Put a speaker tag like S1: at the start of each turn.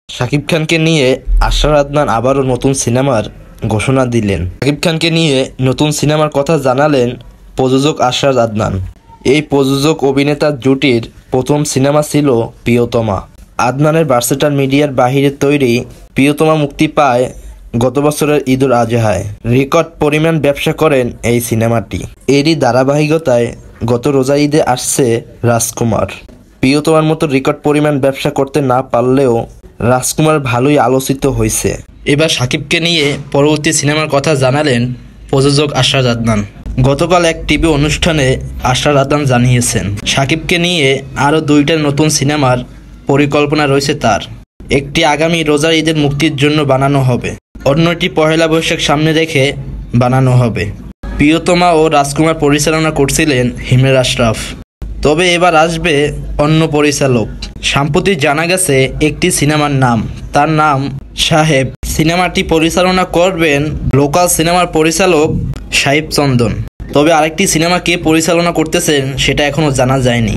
S1: শাকিব খানকে নিয়ে আশরার আদনান আবারও নতুন সিনেমার ঘোষণা দিলেন। শাকিব খানকে নিয়ে নতুন সিনেমার কথা জানালেন প্রযোজক আশরার আদনান। এই প্রযোজক অভিনেতার জুটির প্রথম সিনেমা ছিল প্রিয়তমা। আদনানের ভার্সেটাইল মিডিয়ার বাহিরে তৈরি প্রিয়তমা মুক্তি পায় গত বছরের ঈদুল আজহায়। রেকর্ড পরিমাণ ব্যবসা করেন এই সিনেমাটি। এরই ধারাবাহিকতায় গত রোজা ঈদে আসছে রাজকুমার। প্রিয়তমার মতো রেকর্ড পরিমাণ ব্যবসা করতে না পারলেও রাজকুমার ভালোই আলোচিত হয়েছে। এবার শাকিবকে নিয়ে পরবর্তী সিনেমার কথা জানালেন প্রযোজক আশরার আদনান। গতকাল এক টিভি অনুষ্ঠানে আশরার আদনান জানিয়েছেন, শাকিবকে নিয়ে আরও 2টা নতুন সিনেমার পরিকল্পনা রয়েছে তার। একটি আগামী রোজার ঈদের মুক্তির জন্য বানানো হবে, অন্যটি পহেলা বৈশাখ সামনে রেখে বানানো হবে। প্রিয়তমা ও রাজকুমার পরিচালনা করছিলেন হিমেল আশরাফ, তবে এবার আসবে অন্য পরিচালক। সম্প্রতি জানা গেছে একটি সিনেমার নাম, তার নাম সাহেব। সিনেমাটি পরিচালনা করবেন লোকাল সিনেমার পরিচালক সাহিব চন্দন। তবে আরেকটি সিনেমা কে পরিচালনা করতেছেন সেটা এখনও জানা যায়নি।